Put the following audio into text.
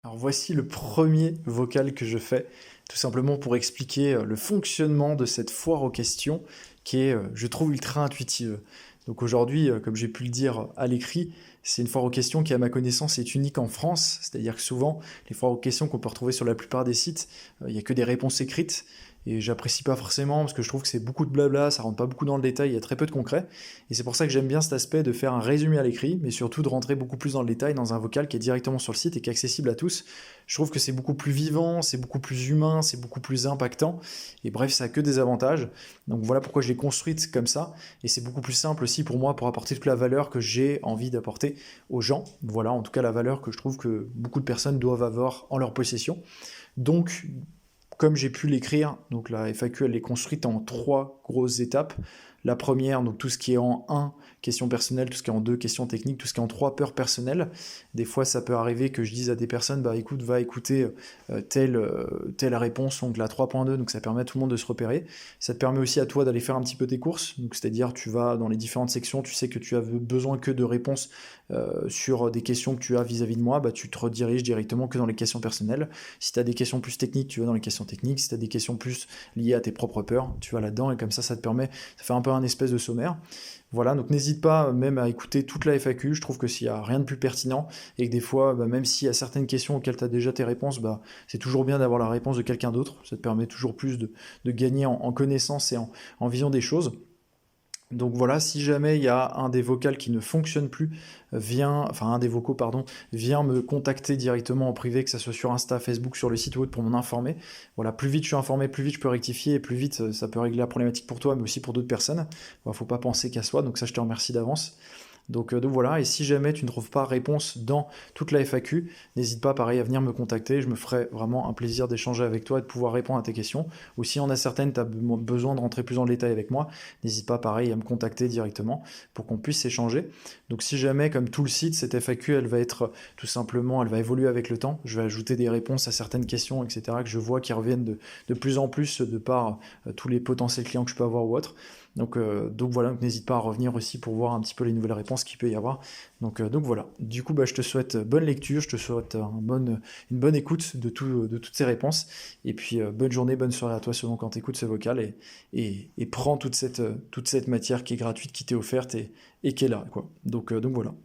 Alors voici le premier vocal que je fais, tout simplement pour expliquer le fonctionnement de cette foire aux questions qui est, je trouve, ultra intuitive. Donc aujourd'hui, comme j'ai pu le dire à l'écrit, c'est une foire aux questions qui, à ma connaissance, est unique en France. C'est-à-dire que souvent, les foires aux questions qu'on peut retrouver sur la plupart des sites, il n'y a que des réponses écrites. Et j'apprécie pas forcément parce que je trouve que c'est beaucoup de blabla, ça rentre pas beaucoup dans le détail, il y a très peu de concret. Et c'est pour ça que j'aime bien cet aspect de faire un résumé à l'écrit, mais surtout de rentrer beaucoup plus dans le détail dans un vocal qui est directement sur le site et qui est accessible à tous. Je trouve que c'est beaucoup plus vivant, c'est beaucoup plus humain, c'est beaucoup plus impactant. Et bref, ça a que des avantages. Donc voilà pourquoi je l'ai construite comme ça. Et c'est beaucoup plus simple aussi pour moi pour apporter toute la valeur que j'ai envie d'apporter aux gens. Voilà, en tout cas la valeur que je trouve que beaucoup de personnes doivent avoir en leur possession. Donc, comme j'ai pu l'écrire, donc la FAQ elle est construite en trois grosses étapes. La première, donc tout ce qui est en un questions personnelles, tout ce qui est en 2 questions techniques, tout ce qui est en 3 peurs personnelles. Des fois, ça peut arriver que je dise à des personnes, bah écoute, va écouter telle réponse, donc la 3.2, donc ça permet à tout le monde de se repérer. Ça te permet aussi à toi d'aller faire un petit peu tes courses, donc c'est-à-dire tu vas dans les différentes sections, tu sais que tu as besoin que de réponses sur des questions que tu as vis-à-vis de moi, bah tu te rediriges directement que dans les questions personnelles. Si tu as des questions plus techniques, tu vas dans les questions techniques. Si tu as des questions plus liées à tes propres peurs, tu vas là-dedans, et comme ça te permet, ça fait un peu un espèce de sommaire. Voilà, donc n'hésite pas même à écouter toute la FAQ, je trouve que s'il n'y a rien de plus pertinent, et que des fois, bah, même s'il y a certaines questions auxquelles tu as déjà tes réponses, bah, c'est toujours bien d'avoir la réponse de quelqu'un d'autre, ça te permet toujours plus de gagner en connaissance et en vision des choses. Donc voilà, si jamais il y a un des vocals qui ne fonctionne plus, enfin un des vocaux, pardon, viens me contacter directement en privé, que ça soit sur Insta, Facebook, sur le site ou autre, pour m'en informer. Voilà, plus vite je suis informé, plus vite je peux rectifier, et plus vite ça peut régler la problématique pour toi, mais aussi pour d'autres personnes. Bon, faut pas penser qu'à soi, donc ça je te remercie d'avance. Donc voilà, et si jamais tu ne trouves pas réponse dans toute la FAQ, n'hésite pas pareil à venir me contacter, je me ferai vraiment un plaisir d'échanger avec toi et de pouvoir répondre à tes questions. Ou si on a certaines, tu as besoin de rentrer plus dans le détail avec moi, n'hésite pas pareil à me contacter directement pour qu'on puisse échanger. Donc si jamais, comme tout le site, cette FAQ, elle va être tout simplement, elle va évoluer avec le temps, je vais ajouter des réponses à certaines questions, etc., que je vois qui reviennent de plus en plus de par tous les potentiels clients que je peux avoir ou autres. Donc voilà, donc n'hésite pas à revenir aussi pour voir un petit peu les nouvelles réponses qu'il peut y avoir. Donc voilà. Du coup, bah, je te souhaite bonne lecture, je te souhaite une bonne écoute de toutes ces réponses. Et puis bonne journée, bonne soirée à toi selon quand tu écoutes ce vocal et prends toute cette matière qui est gratuite, qui t'est offerte et qui est là, quoi. Donc voilà.